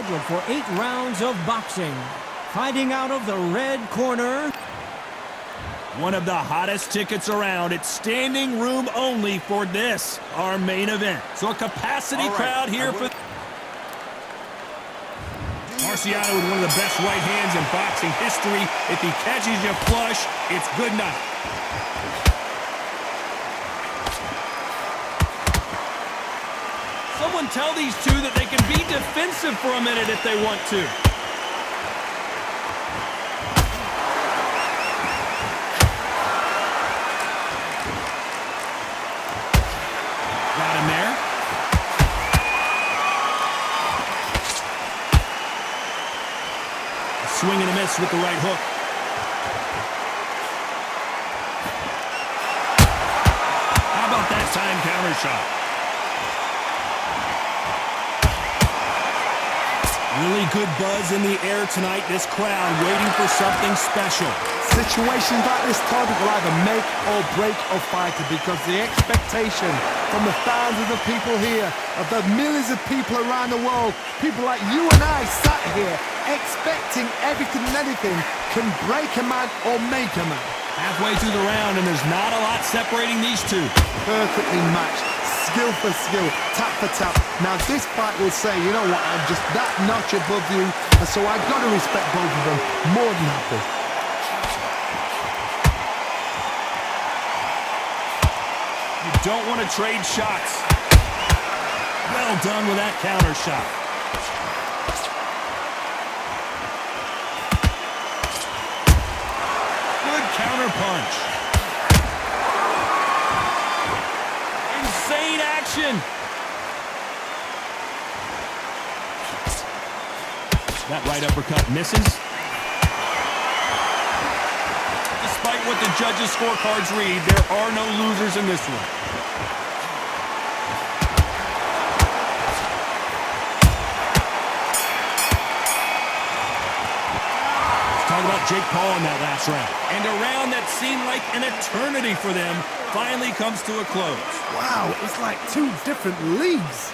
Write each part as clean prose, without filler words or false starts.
scheduled for 8 rounds of boxing. Fighting out of the red corner. One of the hottest tickets around. It's standing room only for this, our main event. So a capacity crowd here for... Marciano with one of the best right hands in boxing history. If he catches you flush, it's good night. Someone tell these two that they can be defensive for a minute if they want to. Got him there. A swing and a miss with the right hook. How about that time counter shot? Really good buzz in the air tonight. This crowd waiting for something special. Situations like this, Todd, will either make or break a fighter because the expectation from the fans of the people here, of the millions of people around the world, people like you and I sat here expecting everything and anything, can break a man or make a man. Halfway through the round and there's not a lot separating these two. Perfectly matched. Skill for skill, tap for tap. Now this fight will say, you know what, I'm just that notch above you, and so I've got to respect both of them more than happy. You don't want to trade shots. Well done with that counter shot. Good counter punch. Insane action. That right uppercut misses. Despite what the judges' scorecards read, there are no losers in this one. Let's talk about Jake Paul in that last round. And a round that seemed like an eternity for them finally comes to a close. Wow, it's like two different leagues.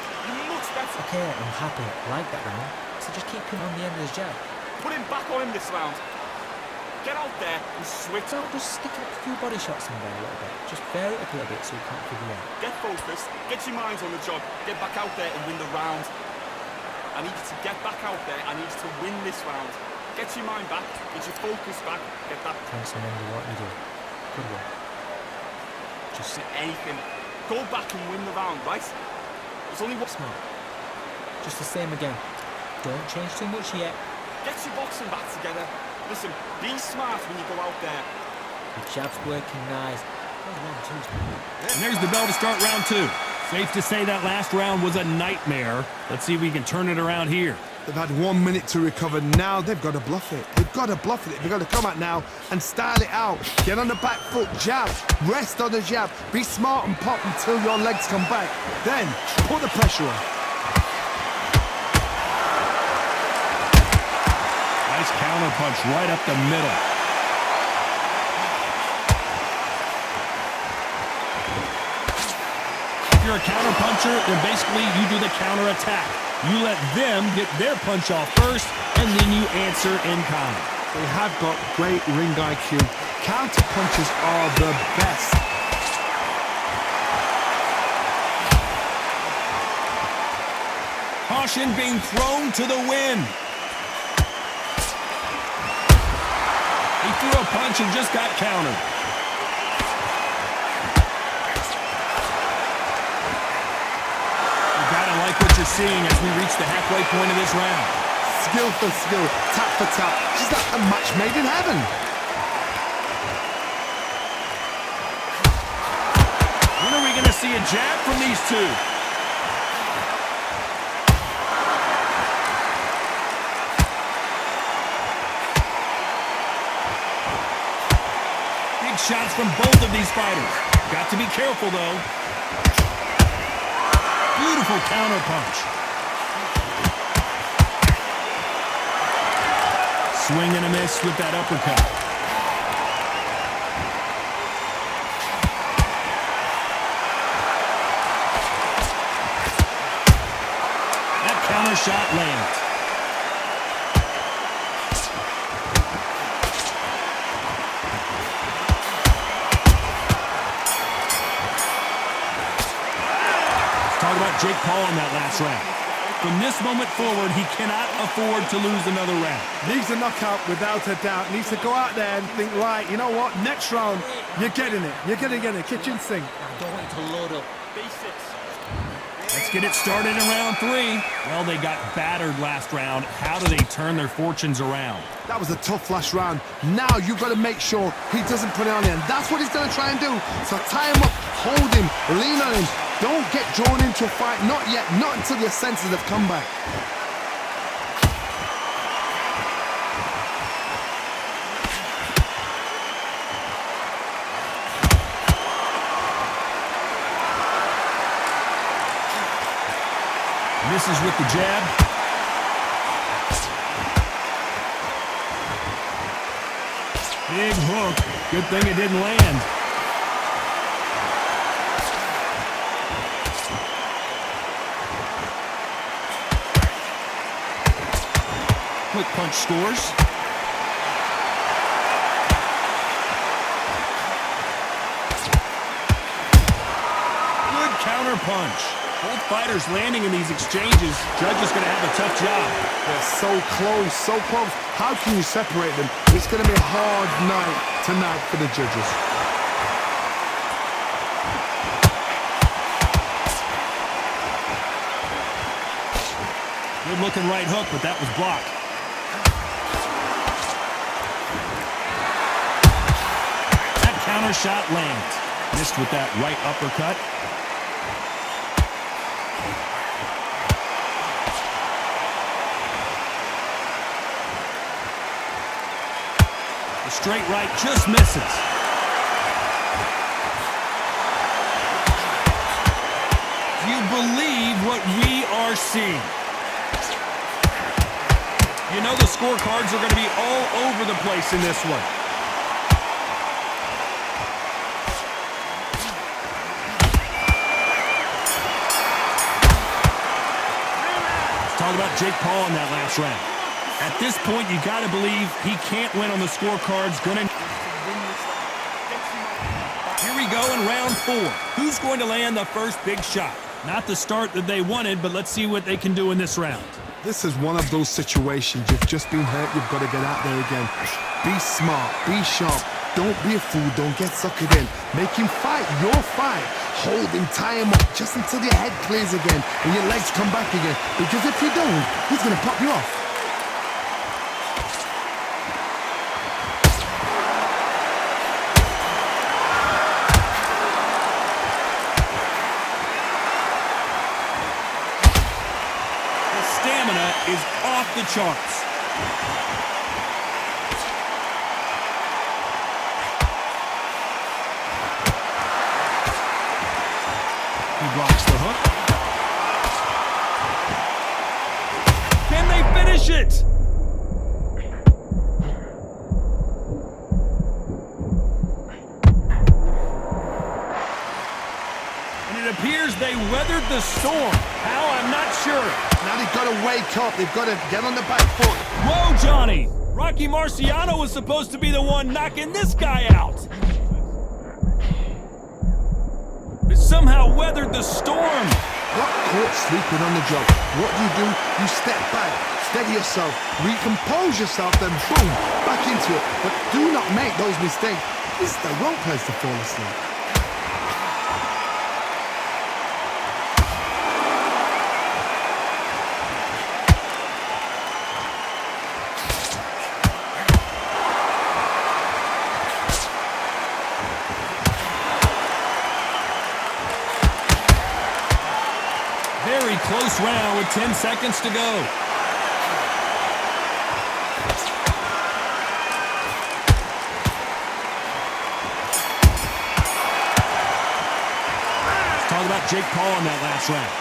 Okay, I'm happy. I like that round. So just keep him on the end of his jab. Put him back on him this round. Get out there and switch. So just stick up a few body shots in there a little bit. Just bear it up a little bit so you can't figure it out. Get focused. Get your minds on the job. Get back out there and win the round. I need you to get back out there. I need you to win this round. Get your mind back. Get your focus back. Get that. Thanks, remember what you do. Good work. Just anything. Go back and win the round, right? There's only one. Smart. Just the same again. Don't change too much yet. Get your boxing back together. Listen, be smart when you go out there. The jab's working nice. And there's the bell to start round two. Safe to say that last round was a nightmare. Let's see if we can turn it around here. They've had 1 minute to recover. Now they've got to bluff it. They've got to bluff it. They've got to come out now and style it out. Get on the back foot, jab. Rest on the jab. Be smart and pop until your legs come back. Then put the pressure on. Nice counter punch right up the middle. If you're a counter puncher, then basically you do the counter attack. You let them get their punch off first, and then you answer in kind. They have got great ring IQ. Counter punches are the best. Caution being thrown to the wind. He threw a punch and just got countered. You gotta like what you're seeing as we reach the halfway point of this round. Skill for skill, tap for tap. Just like a match made in heaven. When are we gonna see a jab from these two? Shots from both of these fighters. Got to be careful, though. Beautiful counter punch. Swing and a miss with that uppercut. That counter shot lands. Jake Paul in that last round. From this moment forward, he cannot afford to lose another round. Needs a knockout without a doubt. Needs to go out there and think, right, you know what? Next round, you're getting it. You're going to get it. Kitchen sink. I don't want you to load up. Basics. Let's get it started in round 3. Well, they got battered last round. How do they turn their fortunes around? That was a tough last round. Now you've got to make sure he doesn't put it on him. That's what he's going to try and do. So tie him up, hold him, lean on him. Don't get drawn into a fight. Not yet. Not until your senses have come back. Misses with the jab. Big hook. Good thing it didn't land. Quick punch scores. Good counter punch. Both fighters landing in these exchanges. Judge is going to have a tough job. They're so close, so close. How can you separate them? It's going to be a hard night tonight for the judges. Good looking right hook, but that was blocked. That counter shot lands. Missed with that right uppercut. The straight right just misses. Do you believe what we are seeing? You know the scorecards are going to be all over the place in this one. Let's talk about Jake Paul in that last round. At this point, you got to believe he can't win on the scorecards. Here we go in round 4. Who's going to land the first big shot? Not the start that they wanted, but let's see what they can do in this round. This is one of those situations. You've just been hurt. You've got to get out there again. Be smart. Be sharp. Don't be a fool. Don't get suckered in. Make him fight your fight. Hold him, tie him up just until your head clears again and your legs come back again. Because if you don't, he's going to pop you off. Stamina is off the charts. He blocks the hook. Can they finish it? And it appears they weathered the storm. How? I'm not sure. Now they've got to wake up. They've got to get on the back foot. Whoa, Johnny! Rocky Marciano was supposed to be the one knocking this guy out. They somehow weathered the storm. Got caught sleeping on the job. What do? You step back, steady yourself, recompose yourself, then boom, back into it. But do not make those mistakes. This is the wrong place to fall asleep. Very close round with 10 seconds to go. Let's talk about Jake Paul in that last round.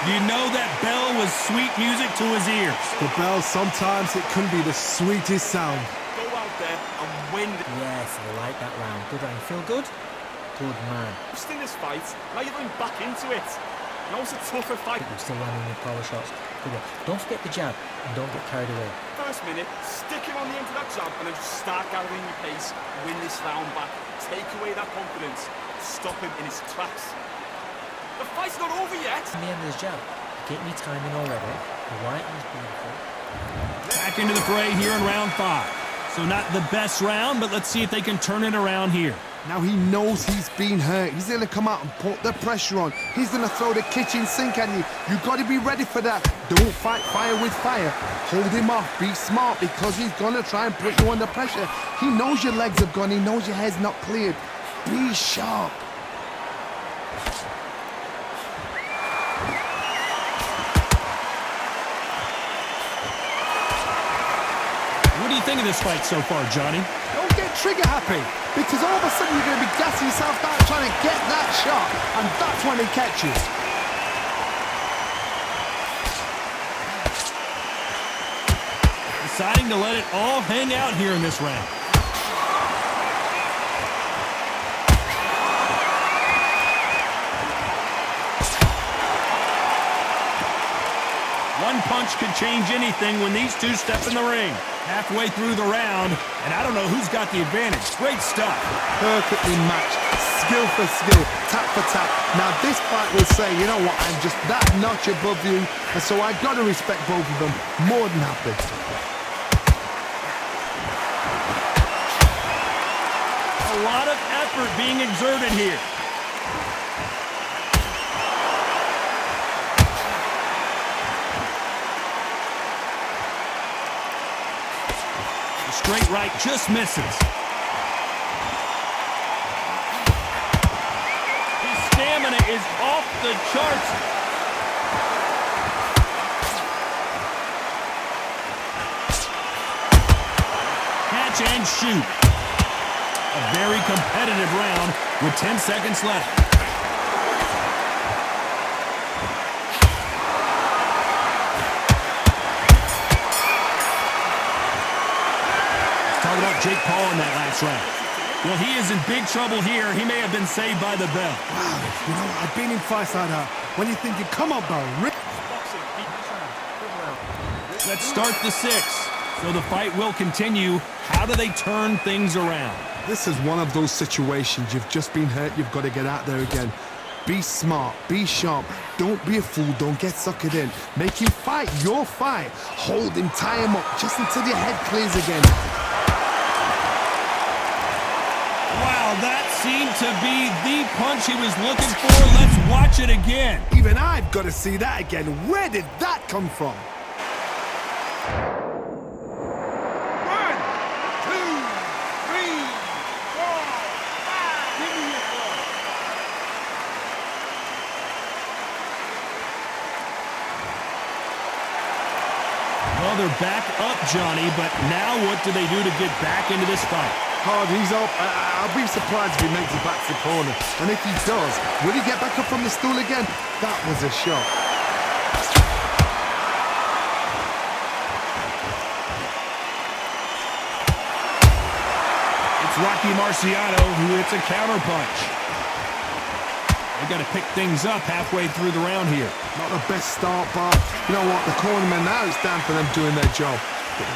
You know that bell was sweet music to his ears. The bell, sometimes it can be the sweetest sound. Go out there and win. Yes, I like that round. Good round. Feel good? Good man. Just in this fight, now you're going back into it. Now it's a tougher fight. You're still landing your power shots. Good one. Don't forget the jab and don't get carried away. First minute, stick him on the end of that jab and then just start gathering your pace. Win this round back. Take away that confidence. Stop him in his tracks. The fight's not over yet. In the end of this jab. Get me timing already. The right hand's beautiful. Back into the fray here in round 5. So not the best round, but let's see if they can turn it around here. Now he knows he's been hurt. He's going to come out and put the pressure on. He's going to throw the kitchen sink at you. You've got to be ready for that. Don't fight fire with fire. Hold him off. Be smart because he's going to try and put you under pressure. He knows your legs have gone. He knows your head's not cleared. Be sharp. What do you think of this fight so far, Johnny? Don't get trigger happy, because all of a sudden you're going to be gassing yourself out trying to get that shot, and that's when he catches. Deciding to let it all hang out here in this round. One punch could change anything when these two step in the ring. Halfway through the round, and I don't know who's got the advantage. Great stuff. Perfectly matched, skill for skill, tap for tap. Now this fight will say, you know what, I'm just that notch above you, and so I've got to respect both of them. More than happy. A lot of effort being exerted here. Straight right just misses. His stamina is off the charts. Catch and shoot. A very competitive round with 10 seconds left. About Jake Paul in that last round. Well, he is in big trouble here. He may have been saved by the bell. Wow, you know, I've been in fights like that. When you think you come on, bro, rip. Let's start the 6th. So the fight will continue. How do they turn things around? This is one of those situations. You've just been hurt. You've got to get out there again. Be smart. Be sharp. Don't be a fool. Don't get suckered in. Make him fight your fight. Hold him, tie him up, just until your head clears again. Wow, that seemed to be the punch he was looking for. Let's watch it again. Even I've got to see that again. Where did that come from? 1, 2, 3, 4, 5. Give me your ball. Well, they're back up, Johnny, but now what do they do to get back into this fight? Hard, he's up. I'll be surprised if he makes it back to the corner. And if he does, will he get back up from the stool again? That was a shot. It's Rocky Marciano who hits a counterpunch. They got to pick things up halfway through the round here. Not the best start, but you know what? The cornermen, now it's down for them doing their job.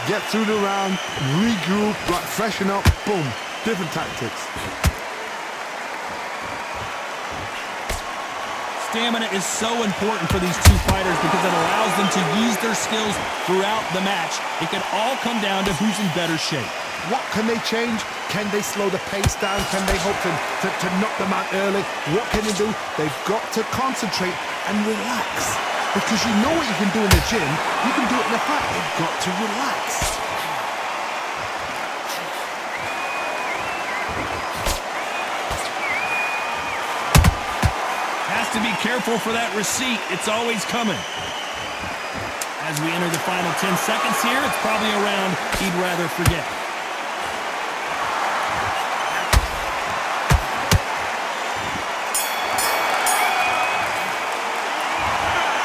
Get through the round, regroup, like freshen up, boom. Different tactics. Stamina is so important for these two fighters because it allows them to use their skills throughout the match. It can all come down to who's in better shape. What can they change? Can they slow the pace down? Can they hope to knock them out early? What can they do? They've got to concentrate and relax. Because you know what you can do in the gym, you can do it in the fight. They've got to relax. Has to be careful for that receipt. It's always coming. As we enter the final 10 seconds here, it's probably a round he'd rather forget.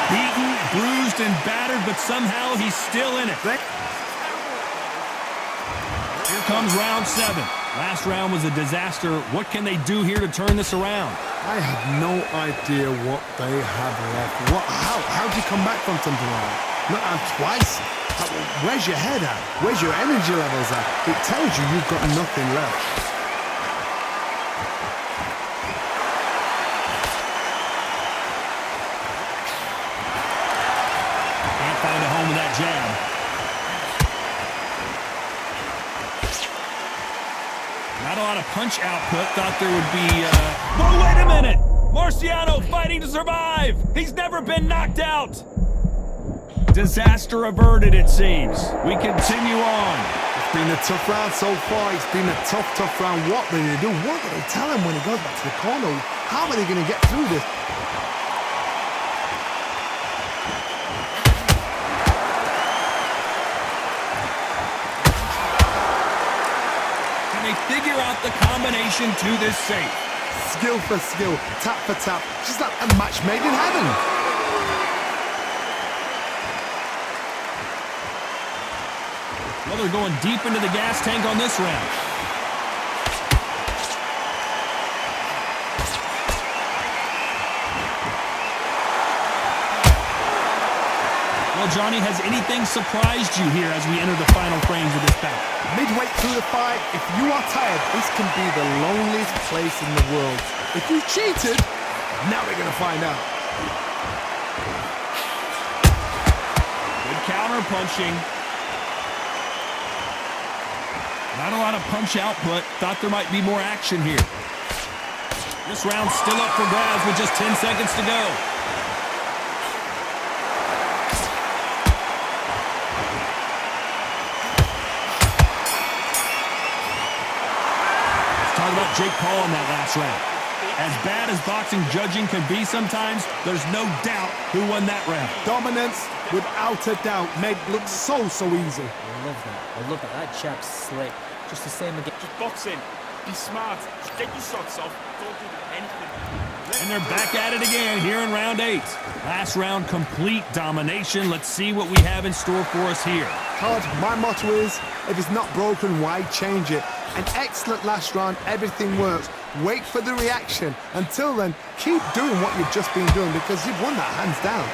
Beaten, bruised, and battered, but somehow he's still in it. Here comes round 7. Last round was a disaster. What can they do here to turn this around? I have no idea what they have left. How do you come back from something like that? Not twice? Where's your head at? Where's your energy levels at? It tells you you've got nothing left. punch output. Thought there would be, But wait a minute! Marciano fighting to survive! He's never been knocked out! Disaster averted, it seems. We continue on. It's been a tough round so far. It's been a tough round. What will they do? What will they tell him when he goes back to the corner? How are they going to get through this? Can they figure out the combination to this safe? Skill for skill, tap for tap. Just like a match made in heaven. Well, they're going deep into the gas tank on this round. Well, Johnny, has anything surprised you here as we enter the final frames of this bout? Midway through the fight, if you are tired, this can be the loneliest place in the world. If you cheated, now we're going to find out. Good counter punching. Not a lot of punch output. Thought there might be more action here. This round's still up for grabs with just 10 seconds to go. Let's talk about Jake Paul in that last round. As bad as boxing judging can be sometimes, there's no doubt who won that round. Dominance, without a doubt, made it look so easy. I love that. I love that. That jab's slick. Just the same again. Just box in. Be smart. Just get your shots off. Don't do anything. And they're back at it again here in round 8. Last round, complete domination. Let's see what we have in store for us here. Todd, my motto is, if it's not broken, why change it? An excellent last round, everything works. Wait for the reaction. Until then, keep doing what you've just been doing because you've won that hands down.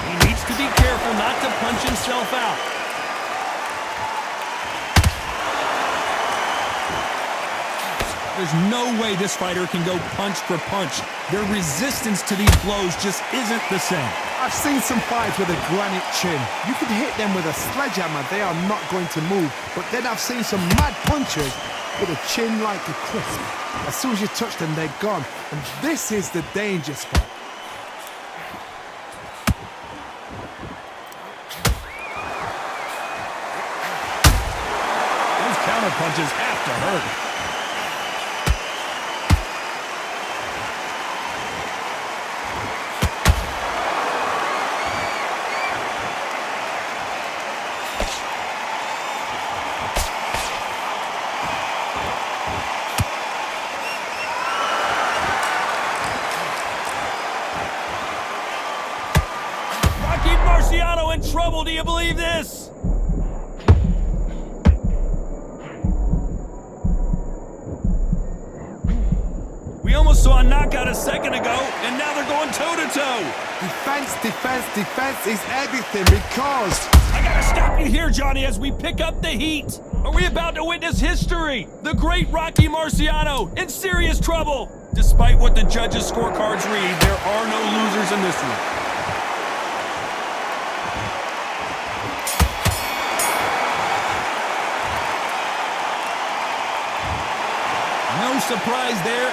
He needs to be careful not to punch himself out. There's no way this fighter can go punch for punch. Their resistance to these blows just isn't the same. I've seen some fights with a granite chin. You could hit them with a sledgehammer, they are not going to move. But then I've seen some mad punchers with a chin like a crisp. As soon as you touch them, they're gone. And this is the danger spot. Those counter punches have to hurt. Marciano in trouble, do you believe this? We almost saw a knockout a second ago, and now they're going toe-to-toe. Defense is everything because... I gotta stop you here, Johnny, as we pick up the heat. Are we about to witness history? The great Rocky Marciano in serious trouble. Despite what the judges' scorecards read, there are no losers in this one. No surprise there,